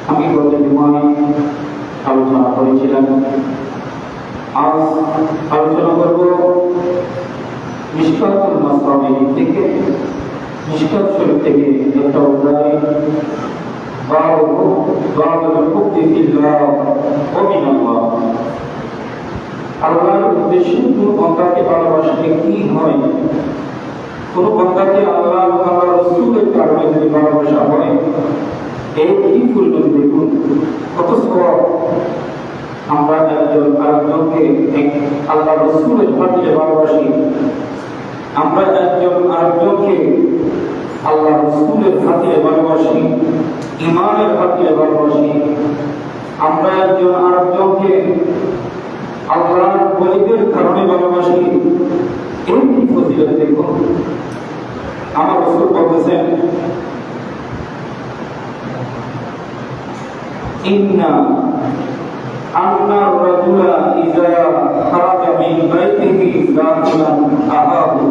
আমি গত জুমায় আলোচনা করেছিলাম। আজ আলোচনা করব মিশকাতুল মাসাবিহ থেকে, মিশকাত শরীফ থেকে একটা অধ্যায় বাবুল হুব্বি ফিল্লাহ ওয়া মিনাল্লাহ। আল্লাহর উদ্দেশ্যে কোন বান্দাকে ভালোবাসলে কি হয়, কোন বান্দাকে আল্লাহ এবং আল্লাহর রাসূলের কারণে যদি ভালোবাসা হয়, এই কি করবেন দেখুন কত সওয়াব। আমরা একজন আরেকজনকে আল্লাহ রাসূলের খাতিরে ভালোবাসি, আমরা একজন আরেকজনকে আল্লাহ রাসূলের খাতিরে ভালোবাসি, ঈমানের খাতিরে ভালোবাসি, আমরা একজন আরেকজনকে আল্লাহর ওলিদের কারণে ভালোবাসি। এই কি ফজিলত দেখুন। আমার রাসূল বলেছেন, ইন্না আন্নার রাজুলা ইযা খারাজা মিন বাইতিহি যাকিরান আহাহু।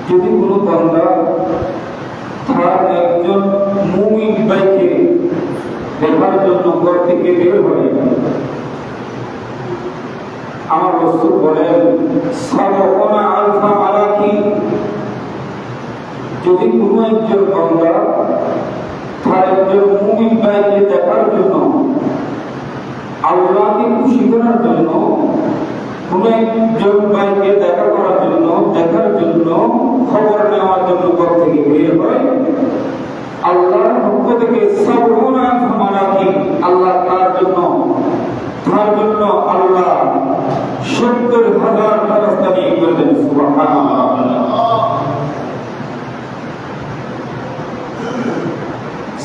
যদি কোনো বান্দা তার একজন মুমিন ভাইকে দেখার জন্য ঘর থেকে বের হয়, আমার রাসূল বলেন সাবাকুনা আলফা মালাকি। যদি কোনো একজন বান্দা তার একজন মুমিন ভাইকে দেখার জন্য, আল্লাহকে খুশি করার জন্য, কোন একজন ভাইকে দেখা করার জন্য, দেখার জন্য, খবর নেওয়ার জন্য ঘর থেকে বের হয়, আল্লাহর পক্ষ থেকে সাবাকুনা আলফা মালাকি, আল্লাহ তার জন্য আল্লাহ ৭০,০০০ ফেরেশতা নিয়ে করবেন। সুবহানাল্লাহ।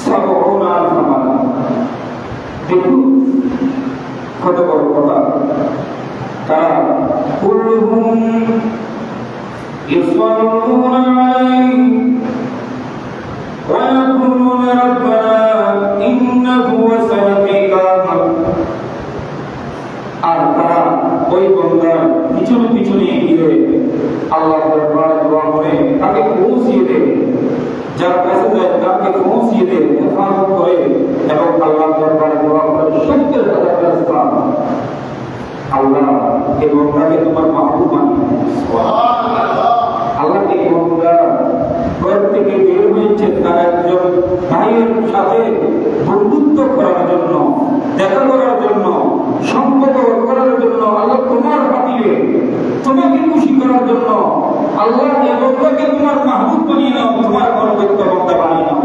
সাবাকুনা আলফা মালাকি, দেখুন কত বড় কথা। তারা কুল্লুহুম ইউসাল্লুনা আলাইহি ওয়া ইয়াকুলুনা রাব্বানা ইন্নাহু ওয়াসাফিকা। আর তারা ওই বান্দার পিছনে পিছনে গিয়ে আল্লাহর দরবারে দোয়া করে তাকে পৌঁছিয়ে দেয়, যার কাছে যায় তাকে পৌঁছিয়ে দেয়, হেফাজত করে এবং আল্লাহর দরবারে দোয়া করে ৭০,০০০ ফেরেশতা আল্লাহ এই বান্দাকে তোমার মাহবুব বানিয়ে। সুবহানাল্লাহ। আল্লাহ এই বান্দা ঘর থেকে বের হয়েছে তার একজন ভাইয়ের সাথে বন্ধুত্ব করার জন্য, দেখা করার জন্য, সম্পর্ক করার জন্য, আল্লাহ তোমার খাতিরে তোমাকে খুশি করার জন্য আল্লাহ এই বান্দাকে তোমার মাহবুব বানিয়ে নাও, তোমার অনুগত বান্দা বানিয়ে নাও।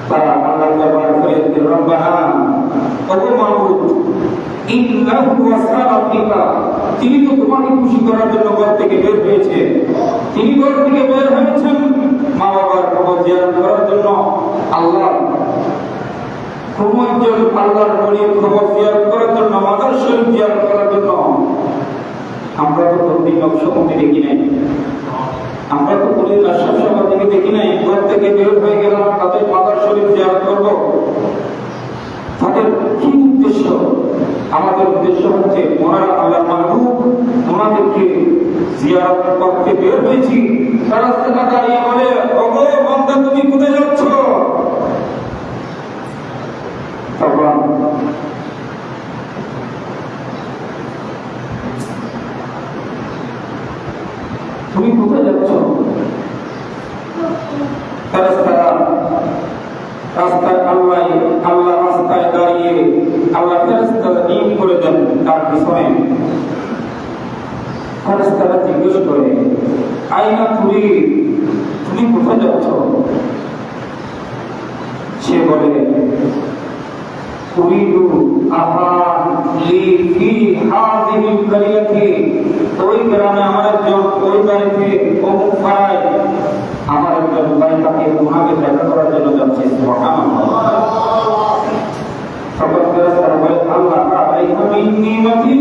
তারা আল্লাহর দরবারে ফরিয়াদ করে, রব্বানা, ওগো মাবুদ, ইন্নাহু ওয়াসাফিকা, তিনি তো তোমাকে খুশি করার জন্য ঘর থেকে বের হয়েছে, তিনি ঘর থেকে বের হয়েছেন মা বাবার খবর একজন আল্লাহর নবীর কবর জিয়ারত করার জন্য, মাজার শরীফ জিয়ারত করার জন্য। আমরা তো কোনদিন নকশবন্দি দেখি নাই, আমরা তো কোনদিন আশরাফ সাহেবের দিকে দেখি নাই। ঘর থেকে বের হয়ে গেলাম, তাদের মাজার শরীফ জিয়ারত করবো। তাদের কি উদ্দেশ্য? আমাদের উদ্দেশ্য হচ্ছে ওনারা আল্লাহ মাহবুব, ওনাদেরকে জিয়ারত করতে বের হয়েছি। রাস্তাটা দাঁড়িয়ে বলে, ওগো বান্দা তুমি কোথায় যাচ্ছ? তখন তুমি কোথায় যাচ্ছ? রাস্তায় আল্লাহ রাস্তায় দাঁড়িয়ে আল্লাহ ফেরেশতারা নিয়ম করে দেন তার পিছনে। ফেরেশতারা জিজ্ঞেস করে, আইনা তুমি কোথায় যাচ্ছ? সে বলে, উরিদু আহান লি ফি হাযিহিল কারিয়াতি, ওই গ্রামে আমার একজন, ওই বাড়িতে অমুক পাড়ায় আমার একজন ভাই তাকে তোমাকে দেখা করার জন্য যাচ্ছে। সুবহানাল্লাহ। তখন ফেরেশতারা বলে, আল্লাহ আলাইহা মিন নিমাতি,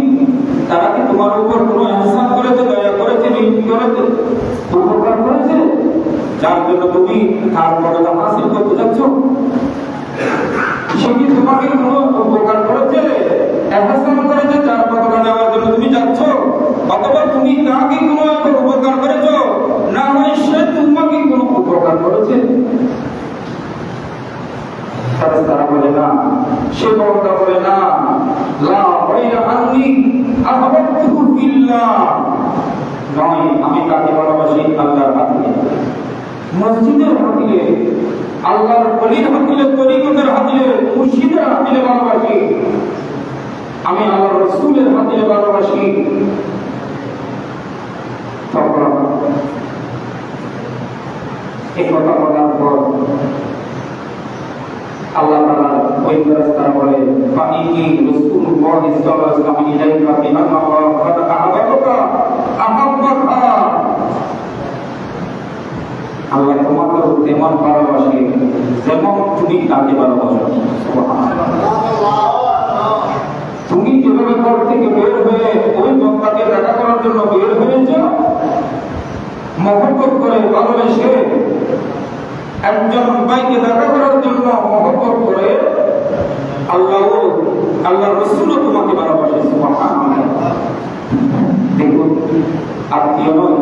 তারা কি তোমার উপর কোনো ইহসান করেছে, দয়া করেছে, নিয়ম করেছে, উপকার করেছে, যার জন্য তুমি তার মর্যাদা হাসিল করতে যাচ্ছ? সে কি তোমাকে কোনো উপকার করেছে, ইহসান করেছে, যার বদলা নেওয়ার জন্য তুমি যাচ্ছ? অথবা তুমি তাকে কোনো উপকার করেছো, না হয় সে তোমাকে কোনো উপকার করেছে? তারা বলে না, সে বলতে বলে না, লা বাইরা আন্নি আহাব্বতুহু ফিল্লাহ, নয় আমি কাকে ভালোবাসি আল্লাহর হাতিয়ে, মসজিদের হাতিয়ে, আল্লাহর ওলির হাতিয়ে, তরিকতের হাতিয়ে, মুর্শিদের হাতিয়ে ভালোবাসি, আমি আল্লাহর রাসূলের হাতিয়ে ভালোবাসি। তখন এই কথা বলার পর আল্লাহ তাআলা ওই ফেরেশতারা বলে, ফাইনি রাসূলুল্লাহ সাল্লাল্লাহু আলাইহি ওয়াসাল্লাম ইলাইকা বিআন্না আল্লাহ কাদ আহাব্বাকা আহাব্বাকা, আল্লাহ তোমাকে তেমন ভালোবাসে যেমন তুমি তাকে ভালোবাসো। সুবহানাল্লাহ। তুমি যেভাবে ঘর থেকে বের হয়ে ওই বান্দাকে দেখা করার জন্য বের হয়েছ, মহব্বত করে ভালোবেসে একজন ভাইকে দেখা করার জন্য মহব্বত করে, আল্লাহ রাসূলও তোমাকে ভালোবাসে। সুবহানাল্লাহ। দেখুন, আত্মীয় নয়,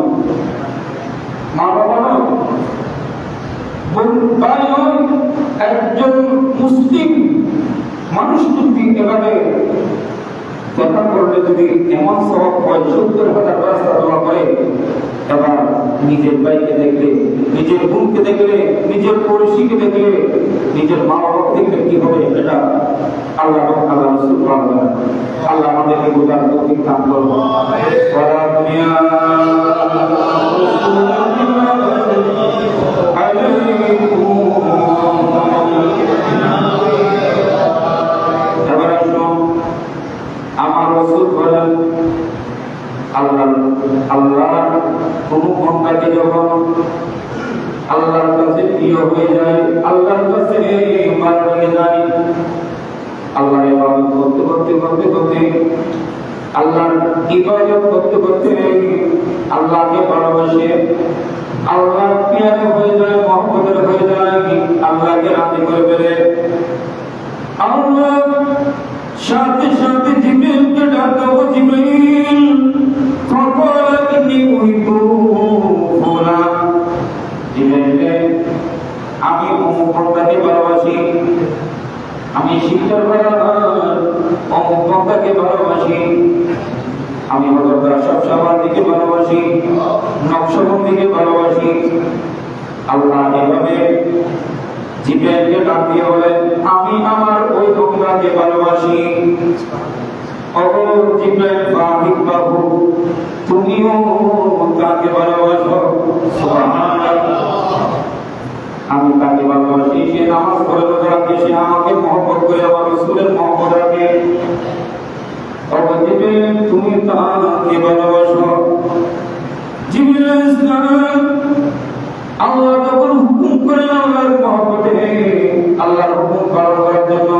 মা বাবা নয়, ভাই নয়, একজন মুসলিম মানুষ যদি এভাবে দেখা করলে যদি এমন সওয়াব হয়, ৭০,০০০ রাস্তা দোয়া করে, এবার নিজের ভাইকে দেখলে, নিজের বোনকে দেখলে, নিজের পড়শিকে দেখলে, নিজের মা বাবাকে দেখলে কি হবে? এটা আল্লাহ রাসূল বলেন। আল্লাহ আমাদেরকে বোঝার তৌফিক দান করুন। সারা দুনিয়া আমার রাসূল বলেন, আল্লাহ কোন বান্দাকে যখন আল্লাহর কাছে প্রিয় হয়ে যায়, আল্লাহর কাছে বার হয়ে যায়, আল্লাহর ইবাদত করতে করতে করতে করতে, আল্লাহর ইবাদত করতে করতে আল্লাহকে ভালোবাসে, আল্লাহ প্রিয় হয়ে যায়, মহব্বতের হয়ে যায়, আল্লাহকে রাজি করে ফেলে, আল্লাহ সাথে সাথে জিবরিলকে ডাকো, জিবরিল ফাকাল ইন্নী উহিব্বু ফুলান, জিবরিল আমি অমুক বান্দাকে ভালোবাসি, আমি শিক্ষার বাড়ার অমুক বান্দাকে ভালোবাসি, আমি হযরত আশরাফ সাহেবকে ভালোবাসি, নকশবন্দিকে ভালোবাসি। আল্লাহ এভাবে জিবরাইলকে ডাক দিয়ে বলেন, আমি আমার ওই বান্দাকে ভালোবাসি। ওগো জিবরাইল ফাহিক বাবু, তুমিও তাকে ভালোবাসো। সুবহানাল্লাহ। আমি তাকে ভালোবাসি, সে নামাজ পড়ে রোজা রাখে, সে আমাকে মহব্বত করে, আমার রাসূলের মহব্বত রাখে। ওগো জিবরাইল তুমি তাকে ভালোবাসো। জিবরাইল আলাইহিস সালাম আল্লাহ যখন হুকুম করেন আল্লাহর মহব্বতে, আল্লাহর হুকুম পালন করার জন্য,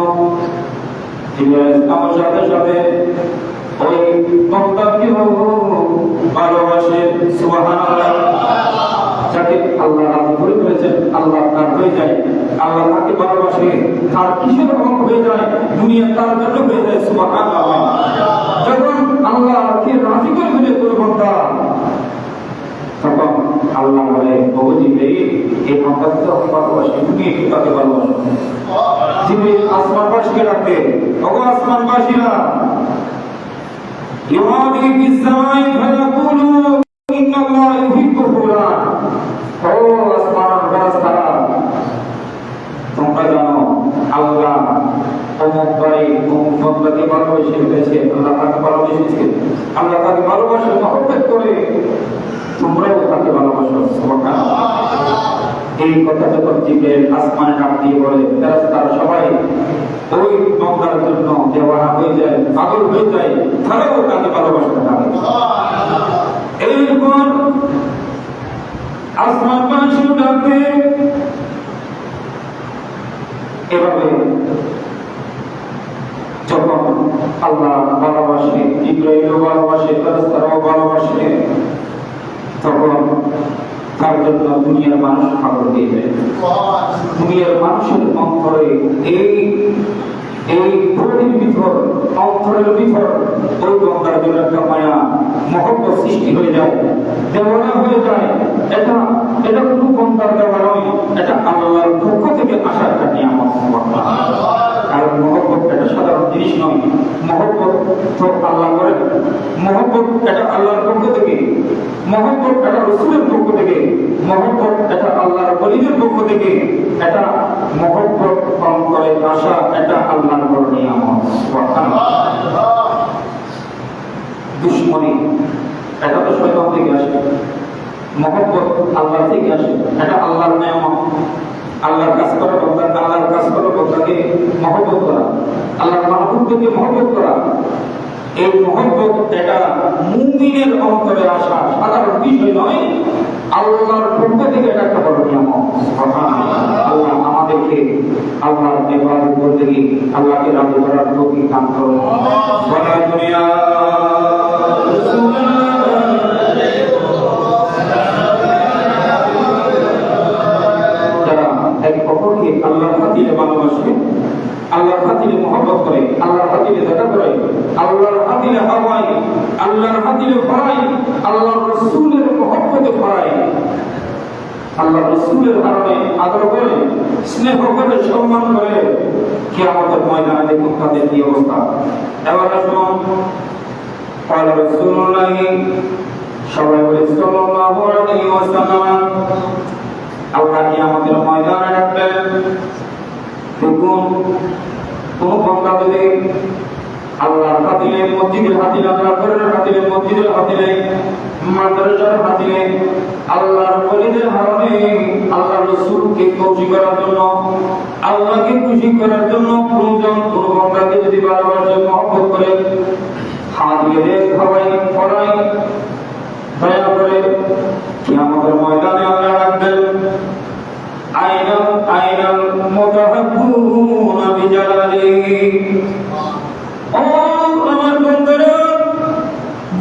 আল্লাহ তার হয়ে যায়, আল্লাহ তাকে ভালোবাসে, তার কিসের হক হয়ে যায়, দুনিয়া তার জন্য হয়ে যায়। সুবহানাল্লাহ। যখন আল্লাহকে রাজি করে ফেলে তোর বান্দা, তখন আল্লাহ বলে ভগবতী এই বান্দাকে তো আমি ভালোবাসি, তুমি একটু তাকে ভালোবাসো। জিবরিল আসমানবাসীকে ডাকে, ওগো আসমানবাসীরা, ইউনাদি ফিস সামাই ফায়াকুলু ইন্নাল্লাহা ইউহিব্বু ফুলান। ও আসমানের ফেরেশতারা, তোমরা জানো আল্লাহ অমুক ভাই অমুক বান্দাকে ভালোবেসে ফেলেছে, আল্লাহ তাকে ভালোবেসেছে, আল্লাহ তাকে ভালোবাসে, মহব্বত করে, তোমরাও তাকে ভালোবাসো। সুবহানাল্লাহ। এই কথা যখন জিবরিল আসমানে ডাক দিয়ে বলে, ফেরেশতারা সবাই ওই বান্দার জন্য দেওয়ানা হয়ে যায়, পাগল হয়ে যায়, তারাও তাকে ভালোবাসতে থাকে। এরপর আসমানবাসী ডাকে এভাবে, যখন আল্লাহ ভালোবাসে, জিবরাইলও ভালোবাসে, ফেরেশতারাও ভালোবাসে, তখন তার জন্য দুনিয়ার মানুষ পাগল হয়ে যায়। দুনিয়ার মানুষের অন্তরে এই ভূমির ভিতর, অন্তরের ভিতর ওই বান্দার জন্য একটা মায়া মহব্বত সৃষ্টি হয়ে যায়, দেওয়ানা হয়ে যায়। এটা কোনো বান্দার দেওয়া নয়, এটা আল্লাহর পক্ষ থেকে আসা একটা নিয়ামত। কারণ মহব্বত এটা সাধারণ জিনিস নয়, মহব্বত তো আল্লাহ করেন, মহব্বত এটা আল্লাহর পক্ষ থেকে, মহব্বত এটা রাসূলের পক্ষ থেকে, মহব্বত এটা আল্লাহর ওলিদের পক্ষ থেকে, এটা মহব্বত অন্তরে আসা, এটা আল্লাহর বড় নিয়ামত। সুবহানাল্লাহ। দুশমনি এটা তো শয়তান থেকে আসে, মহব্বত আল্লাহ থেকে আসে, এটা আল্লাহর নিয়ামত। আল্লাহর কাজ করা বান্দা, আল্লাহর কাজ করা বান্দাকে মহব্বত করা, আল্লাহর মাহবুবকে মহব্বত করা, এই মহব্বত এটা মুমিনের অন্তরে আসা সাধারণ বিষয় নয়, আল্লাহর পক্ষ থেকে এটা একটা বড় নিয়ামত। সুবহানাল্লাহ। আল্লাহ আমাদেরকে আল্লাহর ইবাদত করতে গিয়ে আল্লাহকে রাজি করার তৌফিক দান করুন। সারা দুনিয়া আল্লাহর খাতিরে ভালোবাসে, আল্লাহর খাতিরে মহব্বত করে, আল্লাহর খাতিরে দেখা করে, আল্লাহর খাতিরে হাওয়ায়, আল্লাহর খাতিরে ফরাই, আল্লাহর রাসূলের মহব্বতে ফরাই, আল্লাহর রাসূলের কারণে আদর করে, স্নেহ করে, সম্মান করে, কিয়ামতের ময়দানে দেখুন তাদের কি অবস্থা। এবার আসুন قال رسول الله সবাই বলে সাল্লাল্লাহু আলাইহি ওয়াসাল্লাম, আল্লাহ কিয়ামতের ময়দানে ডাকবেন। দেখুন কোন বান্দা যদি আল্লাহর খাতিরে, মসজিদের খাতিরে, আল্লাহর ঘরের খাতিরে, মসজিদের খাতিরে, মাদ্রাসার খাতিরে, আল্লাহর ওলিদের কারণে, আল্লাহর রাসূলকে খুশি করার জন্য, আল্লাহকে খুশি করার জন্য প্রয়োজন কোন বান্দাকে যদি ভালোবাসে, মহব্বত করে, হাত দিয়ে খাওয়াই, পড়াই, দয়া করে, কিয়ামতের ময়দানে আল্লাহ ডাকবেন, আইনাল মুতাহাব্বুনা বিজালালি। ও আমার বান্দারা,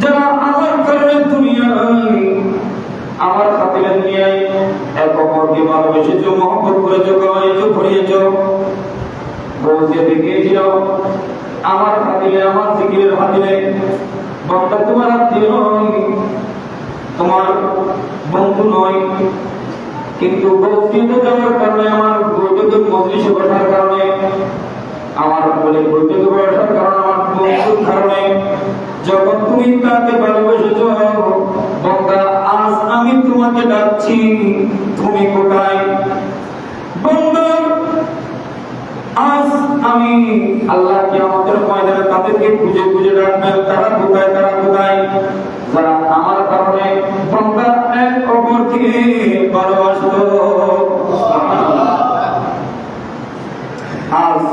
যারা আমার কারণে দুনিয়ায়, আমার খাতিরে দুনিয়ায় এক অপরকে ভালোবেসেছো, মহব্বত করেছো, খাওয়াইছো, পড়িয়েছো, পৌঁছে দেখিয়েছিল, আমার খাতিরে, আমার জিকিরের খাতিরে, বান্দা তোমার আত্মীয় নয়, তোমার বন্ধু নয়, কিন্তু বস্তিতে যাওয়ার কারণে, আমার বৈঠকের মজলিসে বসার কারণে, আমার বলে বৈঠকে বসার কারণে, আমার বন্ধুর কারণে যখন তুমি তাকে ভালোবেসেছ, বান্দা আজ আমি তোমাকে ডাকছি, তুমি কোথায়? বান্দা আজ আমি আল্লাহ কিয়ামতের ময়দানে তাদেরকে খুঁজে খুঁজে ডাকবেন, তারা কোথায়, তারা কোথায়? যারা আমার কারণে বান্দা এক অপরকে ভালোবাসত। আজ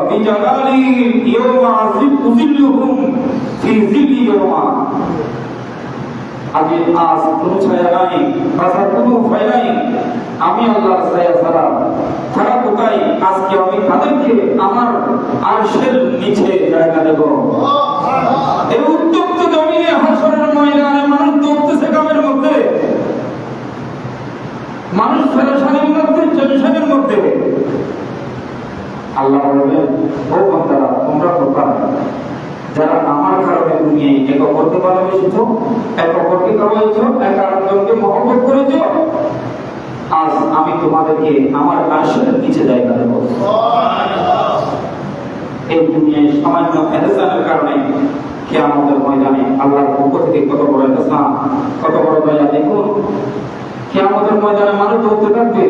বিজালালি ইয়াওমা উযিল্লুহুম ফি যিল্লি ইয়াওমা। আজ কোন ছায়া নাই, বাসার কোন ভয় নাই, আমি আল্লাহর ছায়া ছাড়া তারা কোথায়? আজকে আমি তাদেরকে আমার আরশের নিচে জায়গা দেব। এই উত্তপ্ত জমিনে হাসরের ময়দানে মানুষ পরীক্ষা হয়েছ, এক আরেকজনকে মহব্বত করেছ, আজ আমি তোমাদেরকে আমার আরশের নিচে জায়গা দেব। এই দুনিয়ায় সামান্য এহসানের কারণে কিয়ামতের ময়দানে আল্লাহর পক্ষ থেকে কত বড় এহসান, কত বড় দয়া। দেখুন কিয়ামতের ময়দানে মানুষ দৌড়তে থাকবে,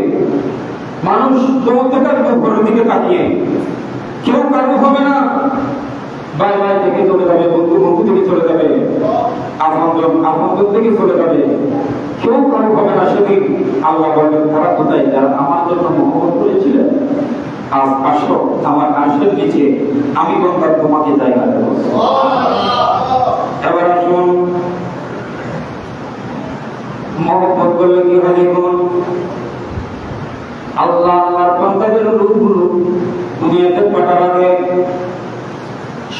মানুষ দৌড়তে থাকবে ঘরের দিকে তাকিয়ে, কেউ কারো হবে না, ভাই ভাই থেকে চলে যাবে, বন্ধু বন্ধু থেকে চলে যাবে, আপন থেকে চলে যাবে, কেউ কারো হবে না। সেদিন আল্লাহ বলবেন, তারা কোথায় যারা আমার জন্য মহব্বত করেছিলেন? আজ আসো আমার আরশের নিচে, আমি বান্দা তোমাকে জায়গা দেব। এবার আসুন, মহব্বত করলে কি হয় দেখুন, আল্লাহ আল্লাহর বান্দাদের রূপগুলো দুনিয়াতে পাঠার আগে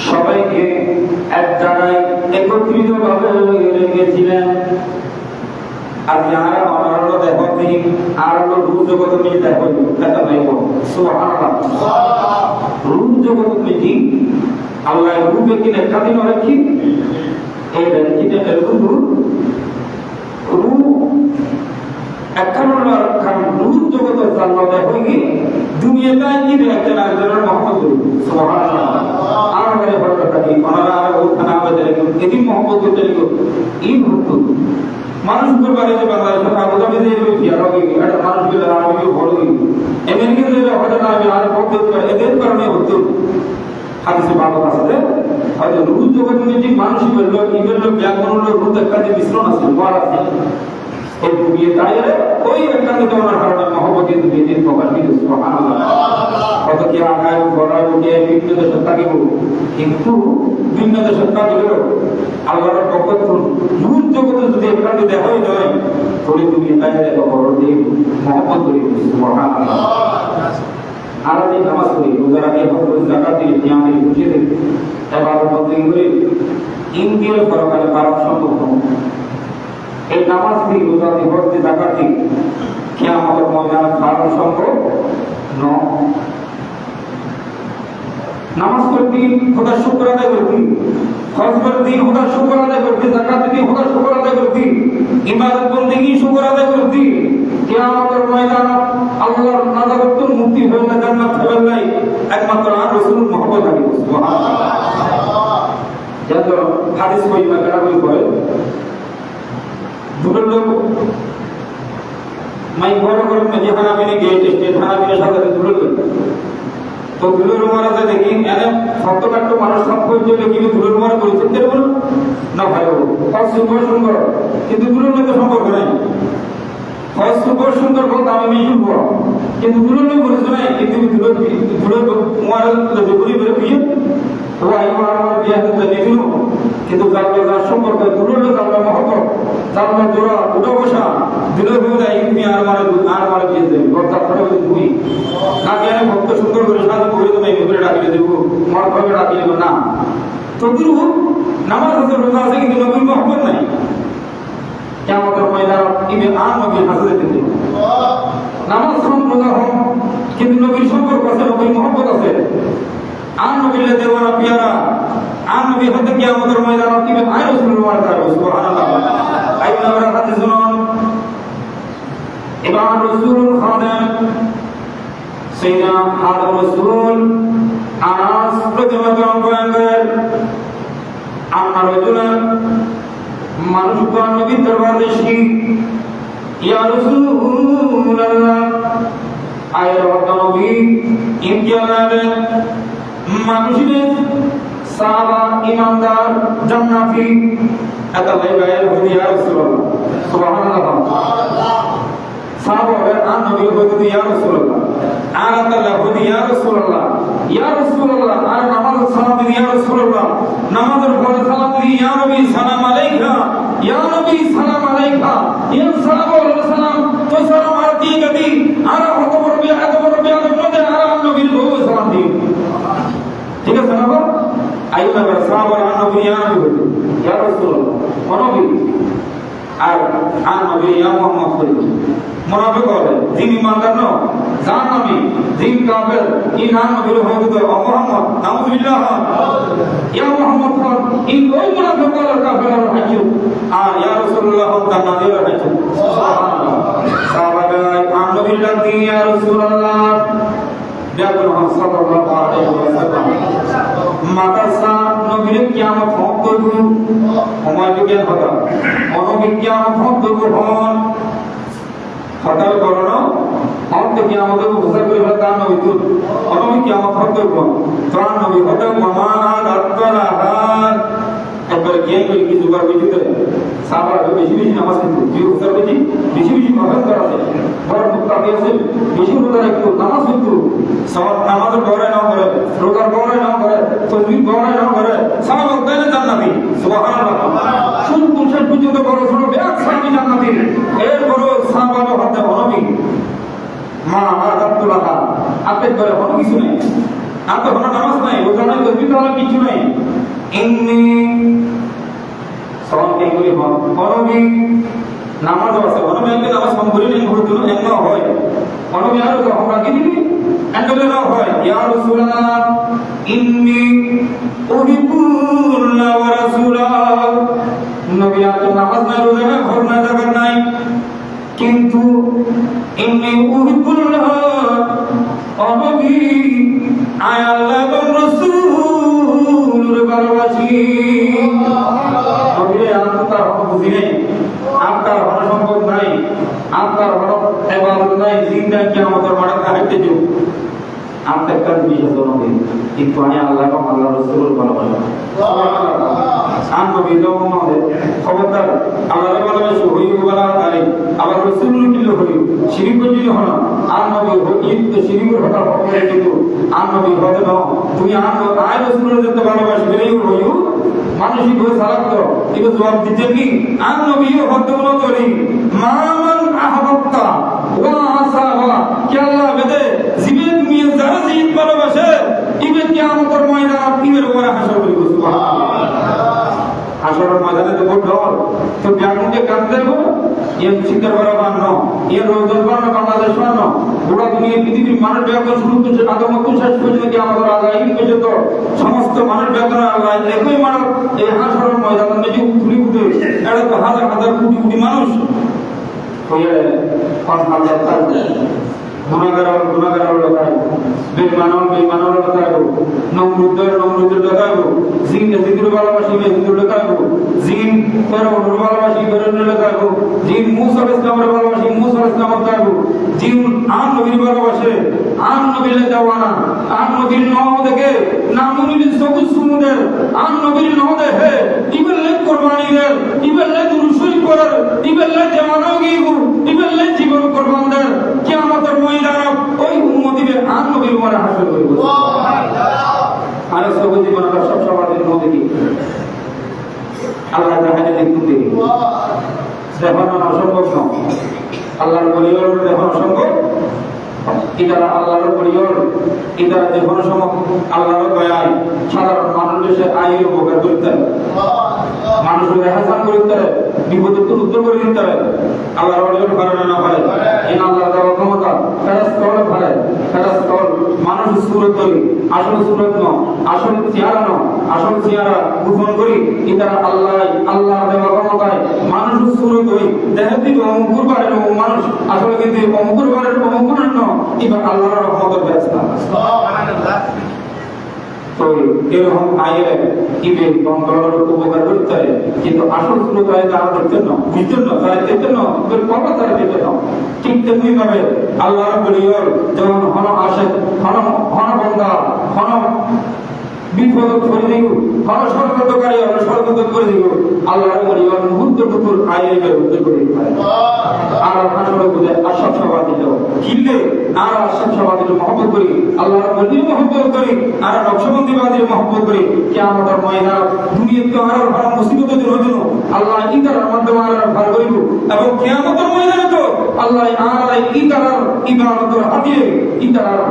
সবাইকে এক জায়গায় একত্রিত ভাবে রেখেছিলেন। আর যারা অনারো দেখো নেই, আর হলো রূপ জগৎ নিয়ে দেখো, দেখা নাই সুবহানাল্লাহ। রূপ জগৎ নিয়ে আল্লাহ রূপে কি লেখা দিন রাখি, এই রেখিতে রূপ একান্নর খান রূপ জগতের জানলা দেখো কি দুনিয়াটাই কি একটা একজনের মহব্বত সুবহানাল্লাহ। আর বলে বড়টা কি ওনারা আর ওখানে আমাদের এদিন মহব্বত করতে লিখো এই ভক্ত মানুষ করবারে যে বাংলাদেশে আবুধাবি যে বিয়ারবি এটা মানুষ গুলো আরবি বড়ই আমেরিকা যে হঠাৎ আমি আর পক্ষে এদের কারণে হতো হাদিসে বাবা আছে হয়তো রূপ জগৎ নিয়ে মানুষই বললো কি বললো জ্ঞান হলো রূপ একটা যে মিশ্রণ আছে বড় আছে এই দুনিয়া দাঁড়িয়ে ওই একটা যে তোমার কারণে মহব্বতের দুনিয়াতে প্রকাশ দিল সুবহানাল্লাহ। কত কি আগায় বড় উঠে বিভিন্ন দেশে থাকিব, কিন্তু বিভিন্ন দেশে থাকিলেও আল্লাহর পক্ষ থেকে রূপ জগতে যদি একটা দেখা যায় তাহলে তুমি দাঁড়িয়ে বড় দিয়ে মহব্বত করি সুবহানাল্লাহ। আর আমি নামাজ পড়ি, রোজা রাখি, হজ যাকাত দিই, নিয়াম দিই, খুশি দিই, ইবাদত বন্দেগি করি, ইন্দ্রিয় পরকালে পাপ সম্ভব নয়। এই নামাজ দিই, রোজা দিই, হজ দিই, যাকাত দিই, কিয়ামতের ময়দানে পাপ সম্ভব নয়। নামাজ পড়তি খোদার শুকর আদায় করতি, হজ করতি খোদার শুকর আদায় করতি, যাকাত দিতি খোদার শুকর আদায় করতি, ইবাদত বন্দেগি শুকর আদায় করতি, কিয়ামতের ময়দানে আল্লাহর নাজারতুল মুক্তি হবে না, জান্নাত হবে না, একমাত্র আর রাসূল মুহাম্মদ আলাইহিস সুবহানাল্লাহ। যত হাদিস কই বাকারা কই কয় দুটো লোক মাই বড় বড় মেজানা মেনে গেট স্টেট থানা মেনে সাথে দুটো লোক তো দুটোর মারা যায় দেখি এনে ফটোকাট্টো মানুষ সব কই চলে কিন্তু দুটোর মারা পরিচিত বল না ভাই কত সুন্দর সুন্দর, কিন্তু দুটোর লোক সম্পর্ক নাই। হয় সুন্দর সুন্দর বলতে আমি শুনবো, কিন্তু দুটো লোক বলেছে নাই, কিন্তু দুটো মারা জবরি বের হইয়ে ও আই মারা বিয়া করতে দিল, কিন্তু যার সম্পর্ক দুটো লোক আল্লাহ মহব্বত তারপর জোড়া দুটো বসা দুটো হয়ে যায় তুমি আর মারা দিয়ে দেবে কথা করে দুই না কেন ভক্ত সুন্দর করে সাথে করে তুমি ভেতরে ডাকিয়ে দেবো মর ভাবে ডাকিয়ে দেবো না। তো গুরু নামাজ আছে, রোজা আছে, কিন্তু নবীর মহব্বত নাই। কিয়ামতের ময়দানে ইবে আর নবীর হাসরে দিতে নামাজ হম রোজা হম, কিন্তু নবীর সম্পর্ক আছে, নবীর মহব্বত আছে, আর নবীর দেওয়ানা পিয়ারা আর নবী হতে কিয়ামতের ময়দানে ইবে আর রাসূলুল্লাহ সুবহানাল্লাহ। আইনারা হাতে শুনুন, ইমাম রাসূলুল খাদেম সাইয়্যিদনা হাদর রাসূল আনাস রাদিয়াল্লাহু আনহু আন্না রাজুলান মানুষ কোন নবী দরবারে এসে ইয়া রাসূলুল্লাহ আয় রব্বা নবী ইমতিয়ানাবে মানুষের সাহাবা ইমানদার জান্নাতি এত ভাইয়ের হয়ে ইয়া রাসূলুল্লাহ সুবহানাল্লাহ। সাহাবারা আর নবী হয়ে ইয়া রাসূলুল্লাহ আর আল্লাহ হয়ে ইয়া রাসূলুল্লাহ, ইয়া রাসূলুল্লাহ আর নামাজ সালাম ইয়া রাসূলুল্লাহ, নামাজের পরে সালাম দি ইয়া নবী সালাম আলাইকা, ইয়া নবী সালাম আলাইকা, ইয়া সাহাবায়ে সালাম তো সালাম আর দি গদি আর হত বরবি মধ্যে আর নবীর গো সালাম দি। ঠিক আছে না বাবা? আইবা সাহাবায়ে নবী ইয়া নবী ইয়া রাসূলুল্লাহ নবী আর আর নবী ইয়া মুহাম্মদ কইব মুনাফিক হবে যিনি ইমানদার ন জান আমি যিনি কাফের ইন নাম নবীর হয়তো মুহাম্মদ নাউযুবিল্লাহ ইয়া মুহাম্মদ কোন ইন ওই মুনাফিক আর কাফের আর হাজু আর ইয়া রাসূলুল্লাহ তাআলা হাজু সুবহানাল্লাহ সাহাবায়ে আম নবীর ডাকি ইয়া রাসূলুল্লাহ বিয়াকুল সাল্লাল্লাহু আলাইহি ওয়াসাল্লাম মাতাসা নবীর কিয়ামত হত সময় বিজ্ঞান কথা মনোবিজ্ঞান হত হন হঠাৎ করণ হত কিয়ামতের ঘোষণা করে তার নবী তো মনোবিজ্ঞান কিয়ামত হত হন তার নবী হঠাৎ মামান আত্মালাহার একবার জ্ঞান করে কি জোগাড় করে সাহাবারা বেশি বেশি নামাজ পড়তো যে ঘোষণা করেছি বেশি বেশি নামাজ করা আছে বড় মুক্তাকি আছে বেশি রোজা রাখতো নামাজ পড়তো সব নামাজের গড়ায় না করে রোজার গড়ায় না করে তসবিহ গড়ায় না করে সাহাবা তাইলে জান্নাতি সুবহানাল্লাহ শুধু 50 পর্যন্ত বড় ছোট ব্যাগ সাথী জান্নাতি এর বড় সাহাবা হতে অনবী মা আদাতুল্লাহ আপনি করে কোনো কিছু নেই আপনি কোনো নামাজ নাই রোজা নাই তসবিহ নাই কিছু নাই ইন্নী সওয়াল কে করি অনবী নামাজ আছে অনবী আমি নামাজ কম করি নাই হয়তো এমন হয় অনবী আর আমরা কি দিবি এন্ডলে না হয় ইয়া রাসূলুল্লাহ ইন্নী উহিব্বুল্লাহ ওয়া রাসূলাহ নবী আপনি নামাজ না রোজা না ঘর না জায়গা নাই কিন্তু ইন্নী উহিব্বুল্লাহ অনবী আয় আল্লাহ এবং রাসূলের ভালোবাসি নবী আপনার বুঝি নেই আপনার হন সম্পদ নাই আপনার হন ইবাদত নাই জিন্দা কিয়ামতের মাঠে হাঁটতে যাও আপনার কাজ বিশেষ নবী কিন্তু আমি আল্লাহ এবং আল্লাহ রাসূলের ভালোবাসা সুবহানাল্লাহ আন নবী দমনে খবরদার আল্লাহর ভালোবাসা হইও বলা আলে আবার রাসূলুল কিলো হইও শিরিক যদি হন আন নবী হইও তো শিরিকের হঠাৎ হবে কিন্তু আন নবী হবে না তুমি আয় রাসূলের যত ভালোবাসা হইও হইও মানসিক হয়ে সালাত করো কিন্তু জবাব দিতে কি আন নবীও হতে না করি মান আহবাবতা ওয়া আসাবা কি আল্লাহ বেদে জীবন নিয়ে যারা জিত ভালোবাসে ইবে কিয়ামতের ময়দানে আপনির উপরে হাসর করিব সুবহানাল্লাহ হাসরের ময়দানে তো বড় ডর তো ব্যাংকে কাঁদতে হবে এই শিকার করা বান্ন এই রোজন বান্ন বাংলাদেশ বান্ন পুরো দুনিয়া পৃথিবীর মানব ব্যাকরণ শুরু করছে আদম থেকে শেষ পর্যন্ত কি আমাদের আল্লাহ এই পর্যন্ত সমস্ত মানব ব্যাকরণ আল্লাহ একই মানব এই হাসরের ময়দানে যে উঠে উঠে এটা তো হাজার হাজার কোটি কোটি মানুষ হয়ে কোন আল্লাহ তাআলা গুনাহগার লোকাই বেঈমানর লোকাই নমরুদের লোকাই জিন জিনের ভালোবাসি জিনের লোকাই জিন ফেরাউনের ভালোবাসি ফেরাউনের লোকাই জিন মূসা আলাইহিস সালামের ভালোবাসি মূসা আলাইহিস সালামের লোকাই জিন আন নবীর ভালোবাসে আন নবীর দেওয়ানা আন নবীর নাম থেকে নামুনির সবুজ সমুদ্রের আন নবীর নাম দেখে ইবেলে কুরবানিদের ইবেলে দুরুশরী করার ইবেলে জামানো গিবু ইবেলে জীবন কুরবানদের কিয়ামতের ময়দানে ওই উম্মতিকে আন নবীর উপরে হাসর করব সুবহানাল্লাহ আর সবুজ জীবন আমরা সব সমাজের মধ্যে কি আল্লাহ তাআলা দেখুন দেখি দেখানো অসম্ভব নয় আল্লাহর ওলিয়র দেখানো সম্ভব ইদারা আল্লাহর ওলিয়র ইদারা দেখানো সম্ভব আল্লাহর দয়ায় সাধারণ মানুষের আয়ের উপকার করতে মানুষের হাসান করতে বিপদের উত্তর করে দিতে আল্লাহর ওলিয়র কারণে না পারে এই আল্লাহর দেওয়া ক্ষমতা ফেরেশতার পারে ফেরেশতার মানুষ সুরত করি আসল সুরত ন আসল চেহারা ন আসল চেহারা গোপন করি ইদারা আল্লাহর দেওয়া ক্ষমতায় মানুষ সুরত করি দেখতে অঙ্কুর পারে মানুষ আসলে কিন্তু অঙ্কুর পারে অঙ্কুর ন এবার আল্লাহর রহমতের ব্যবস্থা সুবহানাল্লাহ তো এরকম আয়ের ইবে বন্ধর উপকার করতে হয় কিন্তু আসল সুরত আয় তারা দেখতেন না বুঝতেন না তারা দেখতেন না কবে তারা দেখতেন না ঠিক তেমনি ভাবে আল্লাহর ওলিয়র যেমন হন আশেক হন বন্দা হন বিপদ করে দিব হন সর্বতকারী হন সর্বত করে দিব আল্লাহর ওলিয়র মুহূর্তটুকুর আয়ের উত্তর করে পারে আর হাসরে বুঝে আশাব সভা দিল কিনলে আর আশাব সভা দিল মহব্বত করি আল্লাহর ওলির মহব্বত করি আর নকশবন্দিবাদীর মহব্বত করি কিয়ামতের ময়দান দুনিয়াতে আর হারাম মুসিবত দিন হইল আল্লাহ ইদার মাধ্যমে আর ভার করিব এবং কিয়ামতের ময়দানে তো আল্লাহ আর ইতারার ইবাদতের হাতিয়ে ইতারার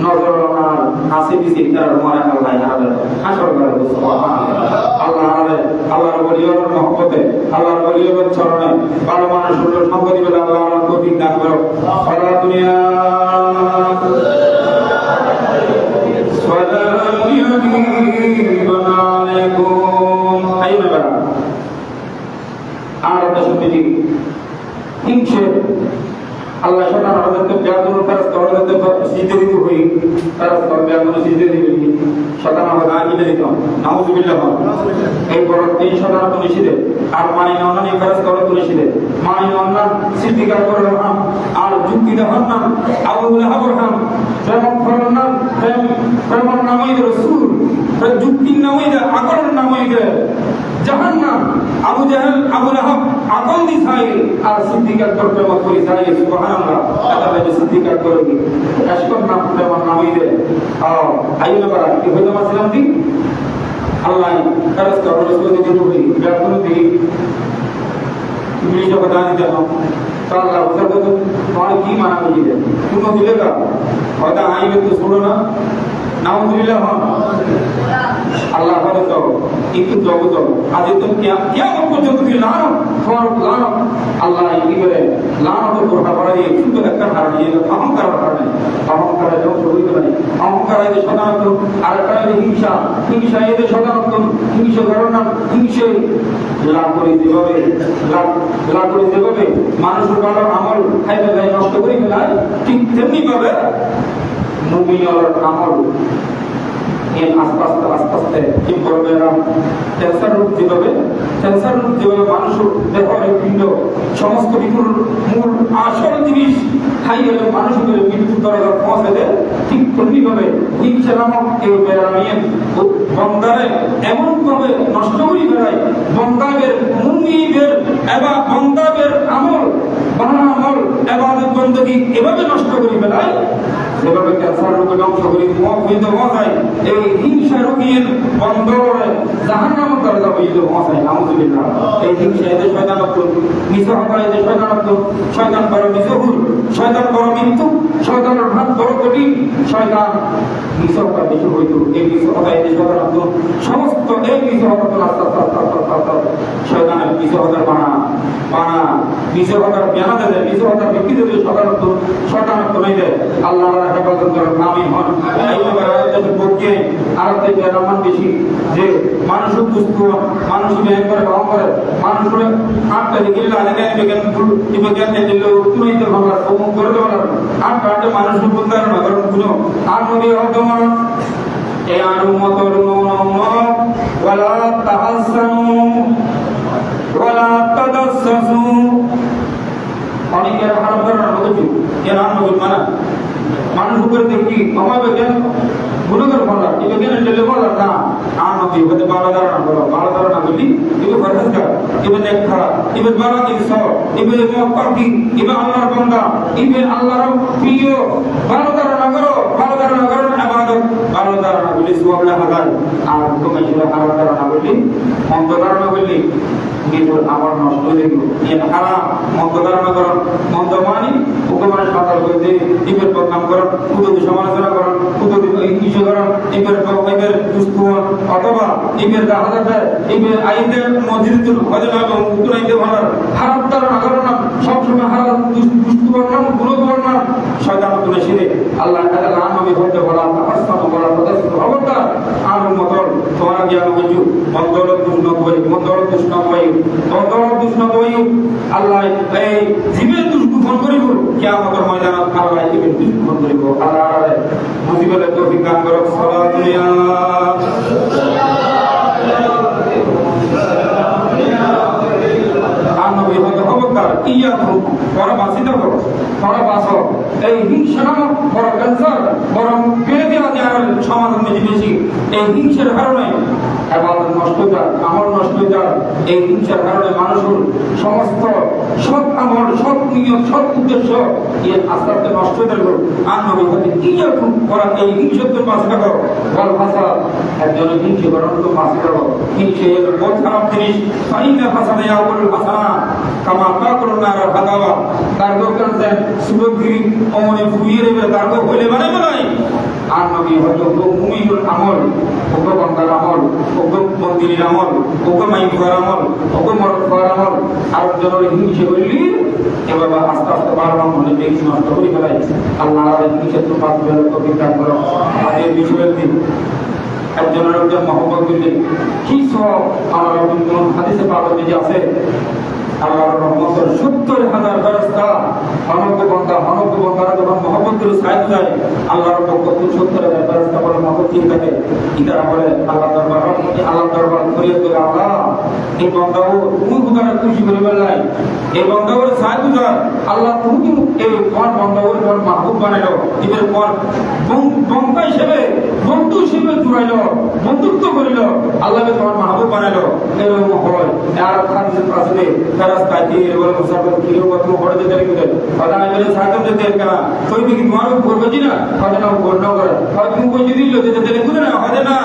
নজর আর আসে দিছে ইতারার মারা আল্লাহ হারাবে হাসর করে সুবহানাল্লাহ। আল্লাহ হারাবে আল্লাহর ওলিয়র মহব্বতে আল্লাহর ওলিয়র চরণে ভালো মানুষের সঙ্গ দিবে আল্লাহ আল্লাহ তৌফিক দান করো। সারা দুনিয়া আর দশমিক হিংসে আল্লাহ শতান আমাদেরকে ব্যাগুন ফেরস্তা আমাদেরকে সিজদে দিতে হই ফেরস্তা ব্যাগুন সিজদে দিবে শতান আমাদের আগে দিত নাউযুবিল্লাহ। এই বড় এই শতান তো নিষিদ্ধ আর মানে অন্যান্য ফেরস্তা তো নিষিদ্ধ মানে অন্যান্য সিদ্দিকার করে রহমান আর যুক্তি দেওয়ার নাম আবুল লাহাবুর নাম প্রেম ফরন নাম প্রেম নামই রাসূল যুক্তির নামই আকলের নামই জাহান্নাম। আবু জাহেল আবু লাহাব আকল দি ছাই আর সিদ্দিকার করতে মত করি ছাই সুবহানাল্লাহ। আল্লাহ সিদ্দিকার করে কি কাশকর নাম প্রেম নামই দে আইলে বারা কি হইতো মাসলাম দি আল্লাহ কারস করো রাসূল দি দিবি ব্যাকুন দি তুমি যখন দান দিতে না তো আল্লাহ বলতে তোমার কি মানা বুঝিয়ে তুমি দিলেগা হয়তো আইবে তো শুনো না নাউযুবিল্লাহ। আল্লাহ বলে তো একটু জগৎ আজ তো কিয়ামত পর্যন্ত কি লানত তোমার লানত আল্লাহ কি বলে লানতের কথা বলা দিয়ে শুধু একটা কারণ এই অহংকার কারণে অহংকার যখন শুরু করে অহংকার এদের সাধারণত আর একটা হিংসা হিংসা এদের সাধারণত হিংসা কারণ হিংসে লাভ করে যেভাবে লাভ করে যেভাবে মানুষের ভালো আমল খাইতে যায় নষ্ট করে ফেলায় ঠিক তেমনি ভাবে মুমিনের আমল আস্তে আস্তে আস্তে আস্তে কি করবে না ক্যান্সার রোগ যেভাবে মানুষের দেহের পিণ্ড সমস্ত কিছুর মূল আসল জিনিস খাই গেলে মানুষের মৃত্যুর দরজা পৌঁছে দেয় ঠিক তেমনিভাবে হিংসা নামক এই বেড়ামিয়ে বন্দারে এমনভাবে নষ্ট করে বেড়ায় বন্দাদের মুমিনের এবং বন্দাদের আমল বানা আমল ইবাদত বندگی এভাবে নষ্ট করে বেড়ায় যেভাবে ক্যান্সার রোগে ধ্বংস করে হইতে মজায় এই হিংসা রোগীর বন্দরে জাহান্নাম দরজা হইতে মজায় নাউযুবিল্লাহ। এই হিংসা এদের শয়তানত মিছা করে এদের শয়তানত শয়তান বড় মিছহুর শয়তান বড় মৃত্যু শয়তানের ভাত বড় কঠিন শয়তান মিছা কথা বেশি হইতো এই মিছা কথা এদের শয়তানত সমস্ত এই মিছা কথা শয়তানের মিছা কথা বানা মিছা কথা জ্ঞান দেয় মিছা কথা ব্যক্তি দেয় শয়তানত নাই দেয় আল্লাহ হেফাজত করার নামই হন। পক্ষে আরতে বেরামান বেশি যে মানুষের দুস্থ মানুষ ব্যায়াম করে কাম করে মানুষের আটটা দিকে লাগে জ্ঞান দিল তুমিতে ভাবলা কম করে দেওয়ার আটটা মানুষের বুদ্ধার নগর গুলো আর নদী হতমান এ আরু মতর ওয়ালা তাহাসানু ওয়ালা তাদাসসু অনেকের হারাম করার নগজু এর নাম নগজ মানা মানুষ উপরে দেখি আমার জ্ঞান গুণগর বলা এটা জ্ঞান দিলে বলা না আর নবী হতে বালা ধারণা বলি ইবে ফরহাজগা ইবে দেখা ইবে বালা দিনস ইবে মুআক্কাদি ইবে আল্লাহর বান্দা ইবে আল্লাহর প্রিয় বালা ধারণা করো ইবাদত বালা ধারণা বলি সুবহানাল্লাহ হাজার আর তুমি যদি হারাম ধারণা বলি মন্দ ধারণা বলি কিন্তু আমার নষ্ট হয়ে গেল এটা হারাম মন্দ ধারণা করো মন্দ মানি উপমানের সাঁতার করতে ইবের বদনাম করো কুদুদি সমালোচনা করো কুদুদি ইস্যু করো ইবের দুষ্কুন অথবা ইবের দাহাদাতে ইবের আইনের মসজিদুল হজনা এবং উত্তরাইতে ভালো হারাম ধারণা করো না সবসময় হারাম দুষ্কুন নাম গুণকর নাম শয়তান তুলে শিরে আল্লাহ তাআলা নবী হতে বলা তাহাসসান বলা তাদাসসু খবরদার আর মতল তোমার জ্ঞান বুঝু বন্দরত দুষ্ণ কই আল্লাহ এই জীবের দুষ্কুন করিব কিয়ামতের ময়দানত আল্লাহ জীবের দুষ্কুন করিব আল্লাহ মুজিবের তৌফিক দান করুক সালাতুল্লাহ নবী হতে খবরদার ইয়াকু বড় বাসি থাকো বড় বাসো এই হিংসা নামক বড় ক্যান্সার বড় বেদে আদার সমাধান বেশি এই হিংসার কারণে ইবাদত নষ্ট হয় আমল নষ্ট হয় এই হিংসার কারণে মানুষের সমস্ত সৎ আমল সৎ নিয়ত সৎ উদ্দেশ্য এর আস্তে আস্তে নষ্ট হয়ে গেল। আর নবী হতে ইয়াকু বড় এই হিংসার বাসি থাকো বড় ভাষা একজন হিংসা করার তো বাসি থাকো হিংসা এর বহুত খারাপ জিনিস ফাইনা ফাসাদা ইয়াকুল হাসানা কামা তাকুলুন নার হাদাওয়া তার কার্গো কানছেন সুরগিরি অমনে ফুইয়ে রেবে কার্গো হইলে বানাই আর নবী হয়তো মুমিনুল আমল ওগো বান্দার আমল ওগো মন্দিরের আমল ওগো মাইকুয়ার আমল ওগো মরকুয়ার আমল আর জনের হিংসে হইলি এবার আস্তে আস্তে বারবার মনে দেখি নষ্ট করে ফেলাই আল্লাহ ক্ষেত্র পাঁচ বেলা কবি কাজ করো আগে বিষয়ের দিন একজনের একজন মহব্বত করলে কি সব আমার কোন হাদিসে পাবেন যে আছে আল্লাহর রহমতের ৭০,০০০ ফেরেশতা মানব বান্দারা যখন মহব্বত করে সাইড যায় আল্লাহর পক্ষ থেকে ৭০,০০০ ফেরেশতা বলে মহব্বত ঠিক থাকে ইতারা বলে আল্লাহ দরবার করিয়ে করে আল্লাহ এই বান্দাও তুমি কোথায় খুশি করে বেলাই এই বান্দাও সাইড যায় আল্লাহ তুমি এই তোমার বান্দাও তোমার মাহবুব বানাইলো এবার তোমার বন্ধা হিসেবে বন্ধু হিসেবে জুড়াইলো বন্ধুত্ব করিল আল্লাহকে তোমার মাহবুব বানাইলো এরকম হয় আর হাদিসের পাশে রাস্তায় দিয়ে বলে মুসাফির কিলো কত বড় যেতে রেখে কথা আমি বলে সাহায্য দিতে কেনা তুই কি তোমারও করবে না কথা না বন্ধ করে হয়তো তুমি কই দিল যেতে রেখে না হবে না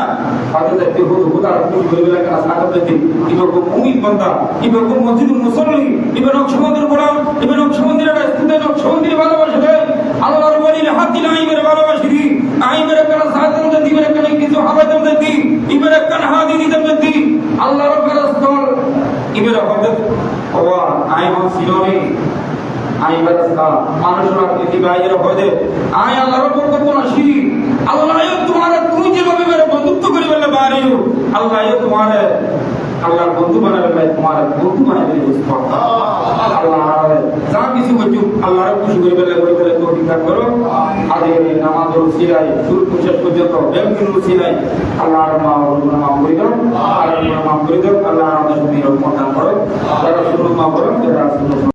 হয়তো দেখতে হুদা তুমি বলবে না কেনা সাহায্য দিতে এবার মুমিন বান্দা এবার মসজিদ মুসল্লি এবার নকশবন্দির বড় এবার নকশবন্দির স্থিতে নকশবন্দির ভালোবাসে দেয় আল্লাহর ওলির হাত দিলে আইবের ভালোবাসি দি আইবের কেনা সাহায্য দিবে কেন কিছু হবে তুমি দি এবার কেনা হাত দিতে দি আল্লাহর ফেরেশতা এবার হবে ওয়া আইমান সিলোনি আই বাদা মানুষরা কি বাইরে হয়ে আই আল্লাহর পক্ষ থেকে আসি আল্লাহ তোমারে তুমি যেভাবে মেরে বন্ধুত্ব করি বলে বাইরে আল্লাহ তোমারে আল্লাহর বন্ধু বানাবে তোমার বন্ধু বানাবে আল্লাহ যা কিছু করছো আল্লাহর খুশি করে বলে তৌফিক দান করো আগে নামাজের উসিলায় শুরু থেকে শেষ পর্যন্ত বেলকুল উসিলায় আল্লাহর মাফ করে দাও আল্লাহর মাফ করে দাও আল্লাহ আমাদের রহমত দান করো যারা শুরু মা বলেন যারা